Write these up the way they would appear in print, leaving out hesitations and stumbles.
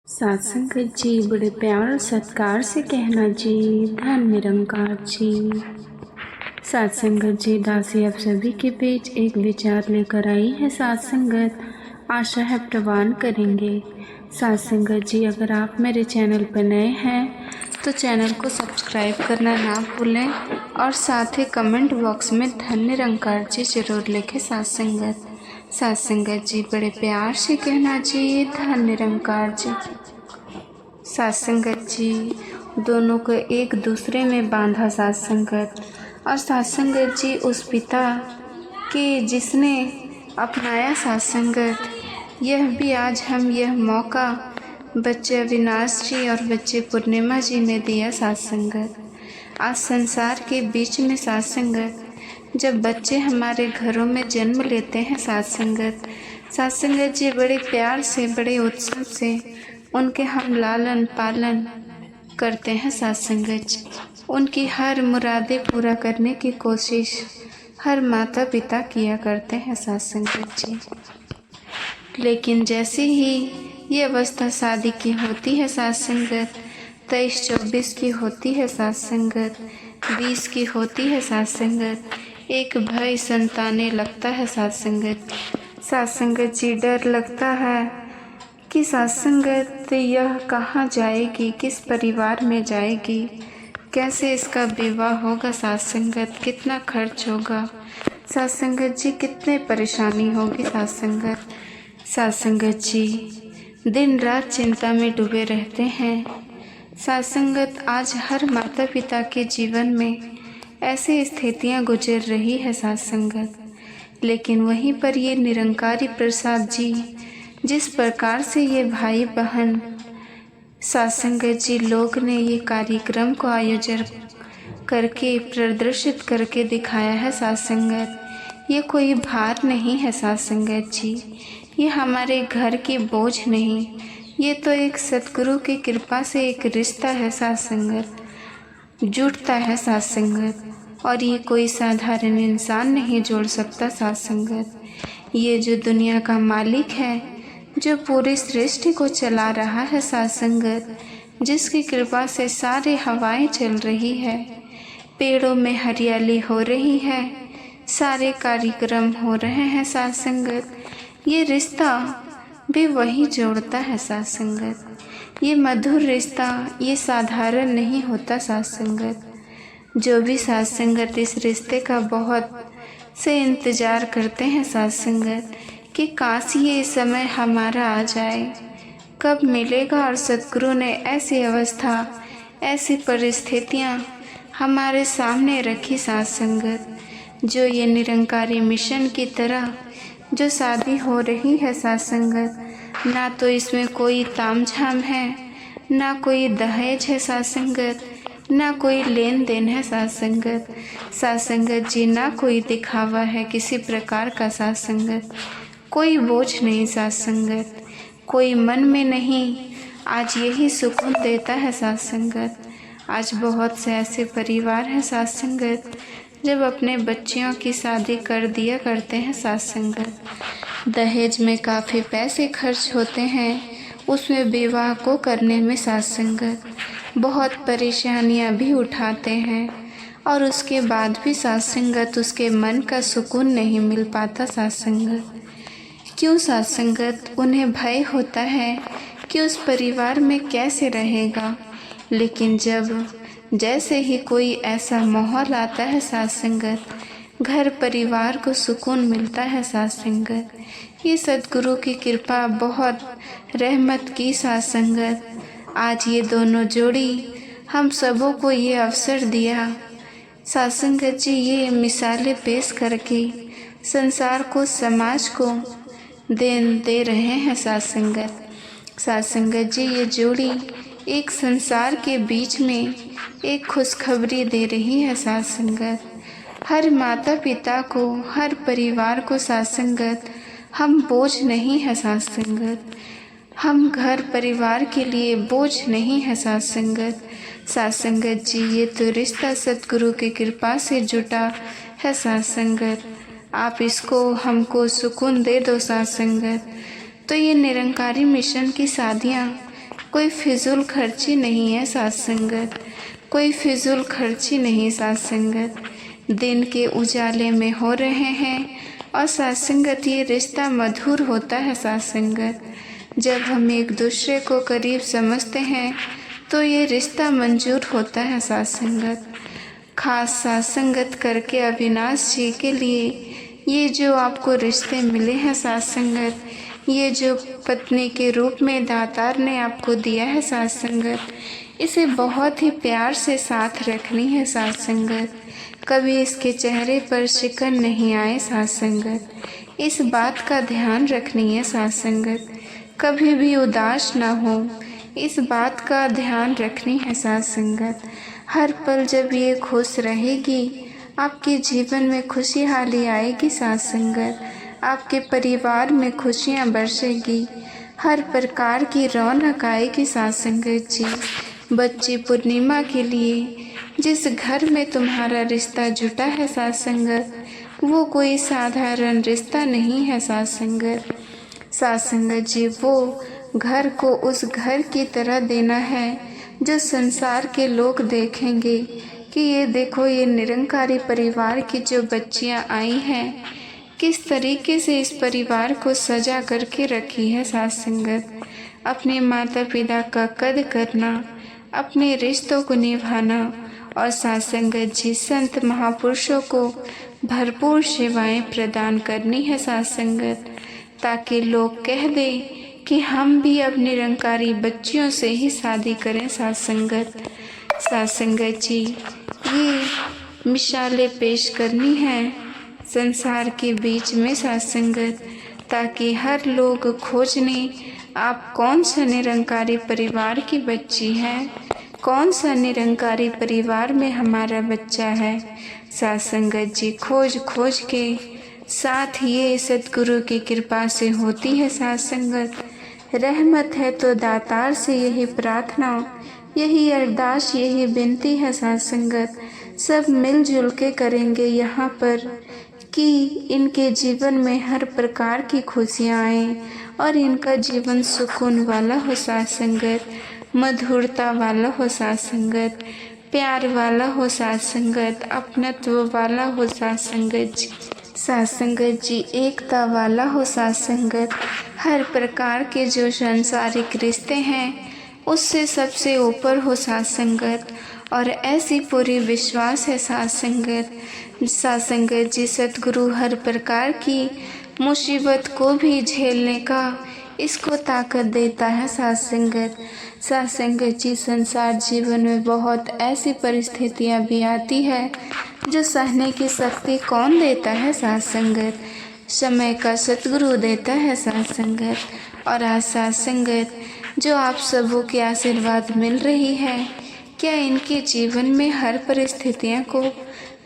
साथ संगत जी बड़े प्यार और सत्कार से कहना जी, धन निरंकार जी। साथ संगत जी, दासी आप सभी के बीच एक विचार लेकर आई है। साथ संगत आशा है प्रवान करेंगे। साथ संगत जी, अगर आप मेरे चैनल पर नए हैं तो चैनल को सब्सक्राइब करना ना भूलें और साथ ही कमेंट बॉक्स में धन निरंकार जी जरूर लिखें। साथ संगत जी बड़े प्यार से कहना जी, धन निरंकार जी। साथ संगत जी, दोनों को एक दूसरे में बांधा साथ संगत, और साथ संगत जी उस पिता के जिसने अपनाया साथ संगत, यह भी आज हम यह मौका बच्चे अविनाश जी और बच्चे पूर्णिमा जी ने दिया। साथ संगत आज संसार के बीच में साथ संगत, जब बच्चे हमारे घरों में जन्म लेते हैं साथ संगत जी बड़े प्यार से बड़े उत्सव से उनके हम लालन पालन करते हैं। साथ संगत जी उनकी हर मुरादें पूरा करने की कोशिश हर माता पिता किया करते हैं। साथ संगत जी लेकिन जैसे ही ये अवस्था शादी की होती है साथ संगत, 23-24 की होती है साथ संगत, 20 की होती है साथ संगत, एक भय संताने लगता है साथ संगत जी डर लगता है कि साथ संगत यह कहाँ जाएगी, किस परिवार में जाएगी, कैसे इसका विवाह होगा साथ संगत, कितना खर्च होगा साथ संगत जी, कितने परेशानी होगी साथ संगत जी दिन रात चिंता में डूबे रहते हैं। साथ संगत आज हर माता पिता के जीवन में ऐसी स्थितियां गुजर रही है साथ संगत, लेकिन वहीं पर ये निरंकारी प्रसाद जी जिस प्रकार से ये भाई बहन साथ संगत जी लोग ने ये कार्यक्रम को आयोजन करके प्रदर्शित करके दिखाया है साथ संगत, ये कोई भार नहीं है साथ संगत जी, ये हमारे घर की बोझ नहीं, ये तो एक सतगुरु की कृपा से एक रिश्ता है साथ संगत, जुड़ता है साथ संगत, और ये कोई साधारण इंसान नहीं जोड़ सकता साथ संगत। ये जो दुनिया का मालिक है, जो पूरी सृष्टि को चला रहा है साथ संगत, जिसकी कृपा से सारे हवाएं चल रही है, पेड़ों में हरियाली हो रही है, सारे कार्यक्रम हो रहे हैं साथ संगत, ये रिश्ता भी वही जोड़ता है साथ संगत। ये मधुर रिश्ता ये साधारण नहीं होता साथ संगत। जो भी साथ संगत इस रिश्ते का बहुत से इंतज़ार करते हैं साथ संगत कि काश ये समय हमारा आ जाए, कब मिलेगा, और सतगुरु ने ऐसी अवस्था ऐसी परिस्थितियाँ हमारे सामने रखी साथ संगत, जो ये निरंकारी मिशन की तरह जो शादी हो रही है साथ संगत, ना तो इसमें कोई तामझाम है, ना कोई दहेज है साथ संगत, ना कोई लेन देन है साथ संगत जी, ना कोई दिखावा है किसी प्रकार का साथ संगत, कोई बोझ नहीं साथ संगत, कोई मन में नहीं, आज यही सुकून देता है साथ संगत। आज बहुत से ऐसे परिवार हैं साथ संगत जब अपने बच्चियों की शादी कर दिया करते हैं साथ संगत, दहेज में काफ़ी पैसे खर्च होते हैं, उसमें विवाह को करने में साथ संगत बहुत परेशानियां भी उठाते हैं, और उसके बाद भी साथ संगत उसके मन का सुकून नहीं मिल पाता साथ संगत। क्यों साथ संगत? उन्हें भय होता है कि उस परिवार में कैसे रहेगा, लेकिन जैसे ही कोई ऐसा माहौल आता है साथ संगत, घर परिवार को सुकून मिलता है साथ संगत। ये सतगुरु की कृपा बहुत रहमत की साथ संगत। आज ये दोनों जोड़ी हम सबों को ये अवसर दिया साथ संगत जी, ये मिसालें पेश करके संसार को समाज को देन दे रहे हैं साथ संगत जी। ये जोड़ी एक संसार के बीच में एक खुशखबरी दे रही है साथ संगत, हर माता पिता को, हर परिवार को साथ संगत, हम बोझ नहीं है साथ संगत, हम घर परिवार के लिए बोझ नहीं है साथ संगत जी। ये तो रिश्ता सतगुरु की कृपा से जुटा है साथ संगत, आप इसको हमको सुकून दे दो साथ संगत। तो ये निरंकारी मिशन की शादियाँ कोई फिजूल खर्ची नहीं है साथ संगत, कोई फिजूल खर्ची नहीं साथ संगत। दिन के उजाले में हो रहे हैं और साथ संगत ये रिश्ता मधुर होता है साथ संगत। जब हम एक दूसरे को करीब समझते हैं तो ये रिश्ता मंजूर होता है साथ संगत। खास साथ संगत करके अविनाश जी के लिए ये जो आपको रिश्ते मिले हैं साथ संगत, ये जो पत्नी के रूप में दातार ने आपको दिया है साथ संगत, इसे बहुत ही प्यार से साथ रखनी है साथ संगत। कभी इसके चेहरे पर शिकन नहीं आए साथ संगत, इस बात का ध्यान रखनी है साथ संगत। कभी भी उदास ना हो, इस बात का ध्यान रखनी है साथ संगत। हर पल जब ये खुश रहेगी, आपके जीवन में खुशहाली आएगी साथ संगत। आपके परिवार में खुशियाँ बरसेगी, हर प्रकार की रौनक आएगी साथ संगत जी। बच्ची पूर्णिमा के लिए जिस घर में तुम्हारा रिश्ता जुटा है साथ संगत, वो कोई साधारण रिश्ता नहीं है साथ संगत। साथ संगत जी, वो घर को उस घर की तरह देना है जो संसार के लोग देखेंगे कि ये देखो, ये निरंकारी परिवार की जो बच्चियां आई हैं, किस तरीके से इस परिवार को सजा करके रखी है साथ संगत। अपने माता पिता का कद करना, अपने रिश्तों को निभाना और साथ संगत जी संत महापुरुषों को भरपूर सेवाएं प्रदान करनी है साथ संगत, ताकि लोग कह दें कि हम भी अब निरंकारी बच्चियों से ही शादी करें साथ संगत। साथ संगत जी, ये मिसालें पेश करनी है संसार के बीच में साथ संगत, ताकि हर लोग खोजने आप कौन सा निरंकारी परिवार की बच्ची है, कौन सा निरंकारी परिवार में हमारा बच्चा है। साथ संगत जी, खोज खोज के साथ ये सतगुरु की कृपा से होती है साथ संगत। रहमत है तो दातार से यही प्रार्थना, यही अरदास, यही विनती है साथ संगत। सब मिलजुल के करेंगे यहाँ पर कि इनके जीवन में हर प्रकार की खुशियाँ आए और इनका जीवन सुकून वाला हो साथ संगत, मधुरता वाला हो साथ संगत, प्यार वाला हो साथ संगत, अपनत्व वाला हो साथ संगत जी। साथ संगत जी, एकता वाला हो साथ संगत। हर प्रकार के जो सांसारिक रिश्ते हैं उससे सबसे ऊपर हो साथ संगत, और ऐसी पूरी विश्वास है साथ संगत। साथ संगत जी, सतगुरु हर प्रकार की मुसीबत को भी झेलने का इसको ताकत देता है साथ संगत। साथ संगत जी, संसार जीवन में बहुत ऐसी परिस्थितियाँ भी आती है जो सहने की शक्ति कौन देता है साथ संगत, समय का सतगुरु देता है साथ संगत। और आज साथ संगत जो आप सबों के आशीर्वाद मिल रही है, क्या इनके जीवन में हर परिस्थितियों को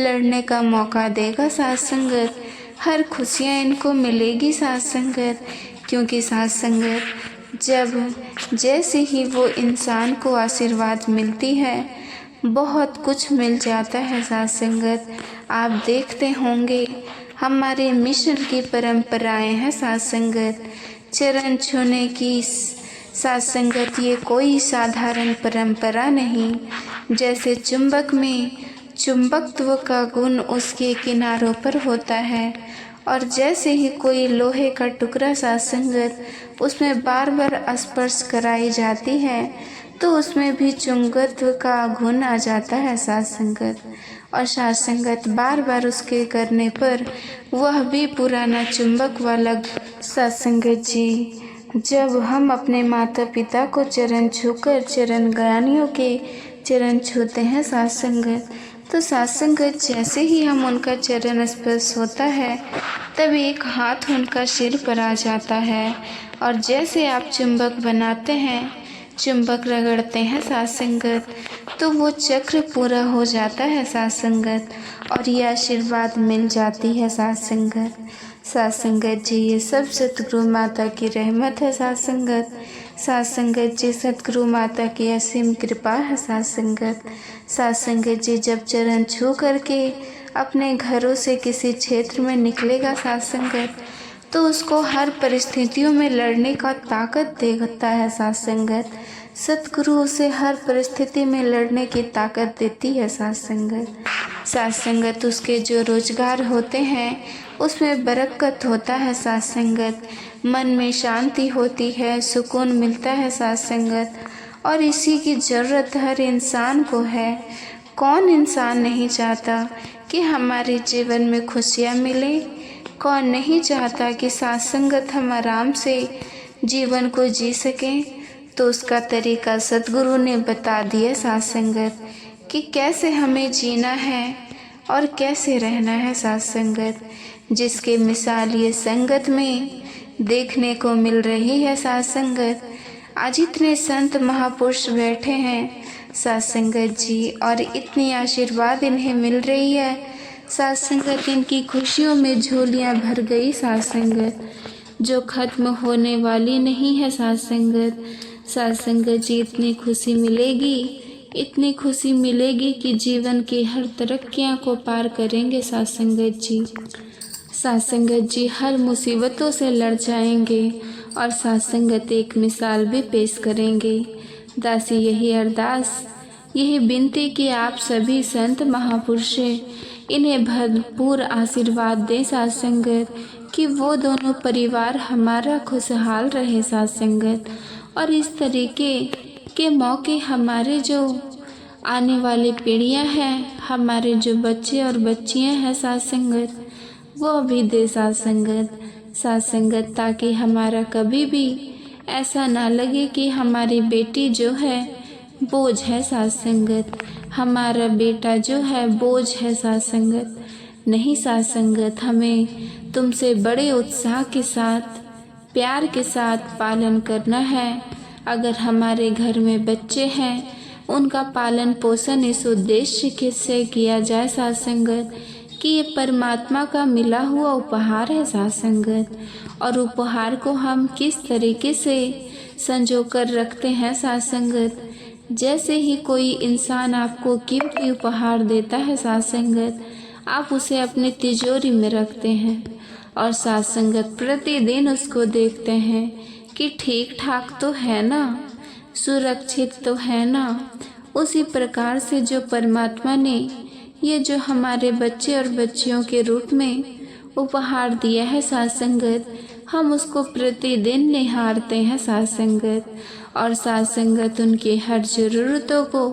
लड़ने का मौका देगा साथ संगत, हर खुशियाँ इनको मिलेगी साथ संगत। क्योंकि साथ संगत जब जैसे ही वो इंसान को आशीर्वाद मिलती है, बहुत कुछ मिल जाता है साथ संगत। आप देखते होंगे हमारे मिशन की परंपराएं हैं साथ संगत, चरण छूने की साथ संगत, ये कोई साधारण परंपरा नहीं। जैसे चुंबक में चुंबकत्व का गुण उसके किनारों पर होता है, और जैसे ही कोई लोहे का टुकड़ा साथ संगत उसमें बार बार स्पर्श कराई जाती है तो उसमें भी चुंबकत्व का गुण आ जाता है साथ संगत। और साथ संगत बार बार उसके करने पर वह भी पुराना चुंबक वाला। साथ संगत जी, जब हम अपने माता पिता को चरण छूकर चरण ज्ञानियों के चरण छूते हैं साथ संगत, तो साथ संगत जैसे ही हम उनका चरण स्पर्श होता है तब एक हाथ उनका सिर पर आ जाता है, और जैसे आप चुंबक बनाते हैं, चुंबक रगड़ते हैं साथ संगत, तो वो चक्र पूरा हो जाता है साथ संगत, और ये आशीर्वाद मिल जाती है साथ संगत। साथ संगत जी, ये सब सतगुरु माता की रहमत है साथ संगत। साथ संगत जी, सतगुरु माता की असीम कृपा है साथ संगत। साथ संगत जी, जब चरण छू करके अपने घरों से किसी क्षेत्र में निकलेगा साथ संगत, तो उसको हर परिस्थितियों में लड़ने का ताकत देता है साथ संगत। सतगुरु उसे हर परिस्थिति में लड़ने की ताकत देती है साथ संगत। साथ संगत उसके जो रोजगार होते हैं उसमें बरकत होता है साथ संगत। मन में शांति होती है, सुकून मिलता है साथ संगत। और इसी की ज़रूरत हर इंसान को है। कौन इंसान नहीं चाहता कि हमारे जीवन में खुशियाँ मिले? कौन नहीं चाहता कि साथ संगत हम आराम से जीवन को जी सकें? तो उसका तरीका सतगुरु ने बता दिया साथ संगत कि कैसे हमें जीना है और कैसे रहना है साथ संगत, जिसके मिसाल ये संगत में देखने को मिल रही है साथ संगत। आज इतने संत महापुरुष बैठे हैं साथ संगत जी, और इतनी आशीर्वाद इन्हें मिल रही है साथ संगत। इनकी खुशियों में झोलियाँ भर गई साथ संगत, जो ख़त्म होने वाली नहीं है साथ संगत। साथ संगत जी इतनी खुशी मिलेगी, इतनी खुशी मिलेगी कि जीवन की हर तरक्कियाँ को पार करेंगे साथ संगत जी। साथ संगत जी हर मुसीबतों से लड़ जाएंगे और साथ संगत एक मिसाल भी पेश करेंगे। दासी यही अरदास, यही विनती कि आप सभी संत महापुरुष इन्हें भरपूर आशीर्वाद दें साथ संगत, कि वो दोनों परिवार हमारा खुशहाल रहे साथ संगत। और इस तरीके के मौके हमारे जो आने वाली पीढ़ियां हैं, हमारे जो बच्चे और बच्चियां हैं साथ संगत, वो भी दे साथ संगत, ताकि हमारा कभी भी ऐसा ना लगे कि हमारी बेटी जो है बोझ है साथ संगत, हमारा बेटा जो है बोझ है साथ संगत। नहीं साथ संगत, हमें तुमसे बड़े उत्साह के साथ, प्यार के साथ पालन करना है। अगर हमारे घर में बच्चे हैं, उनका पालन पोषण इस उद्देश्य से किया जाए साथ संगत कि ये परमात्मा का मिला हुआ उपहार है साथ संगत, और उपहार को हम किस तरीके से संजो कर रखते हैं साथ संगत। जैसे ही कोई इंसान आपको कीमती उपहार देता है साथ संगत, आप उसे अपनी तिजोरी में रखते हैं और साथ संगत प्रतिदिन उसको देखते हैं कि ठीक ठाक तो है ना, सुरक्षित तो है ना। उसी प्रकार से जो परमात्मा ने ये जो हमारे बच्चे और बच्चियों के रूप में उपहार दिया है साथ संगत, हम उसको प्रतिदिन निहारते हैं साथ संगत, और साथ संगत उनकी हर ज़रूरतों को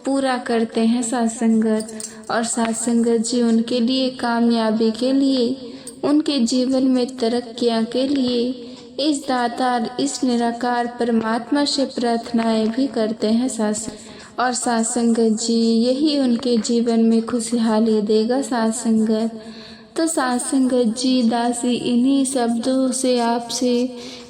पूरा करते हैं साथ संगत। और साथ संगत जी उनके लिए कामयाबी के लिए, उनके जीवन में तरक्कियां के लिए इस दातार, इस निराकार परमात्मा से प्रार्थनाएं भी करते हैं साथ। और साथ संगत जी यही उनके जीवन में खुशहाली देगा साथ संगत। तो साथ संगत जी दासी इन्हीं शब्दों से आपसे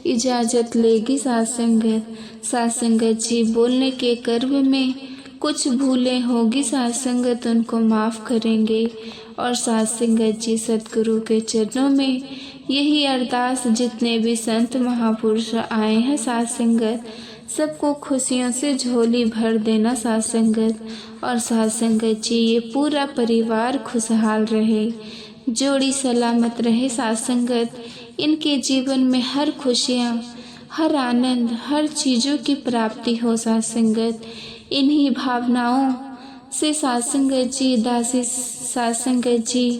इजाज़त लेगी साथ संगत। साथ संगत जी बोलने के कर्म में कुछ भूलें होगी साथ संगत, उनको माफ़ करेंगे। और साथ संगत जी सतगुरु के चरणों में यही अरदास, जितने भी संत महापुरुष आए हैं साथ संगत, सबको खुशियों से झोली भर देना साथ संगत। और साथ संगत जी ये पूरा परिवार खुशहाल रहे, जोड़ी सलामत रहे साथ संगत। इनके जीवन में हर खुशियाँ, हर आनंद, हर चीज़ों की प्राप्ति हो साथ संगत। इन्हीं भावनाओं से साथ संगत जी दासी साथ संगत जी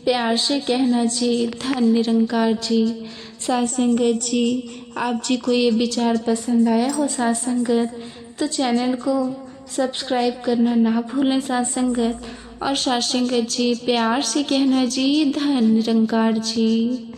प्यार से कहना जी धन निरंकार जी। साथ संगत जी आप जी को ये विचार पसंद आया हो साथ संगत, तो चैनल को सब्सक्राइब करना ना भूलें साथ संगत। और साथ संगत जी प्यार से कहना जी धन निरंकार जी।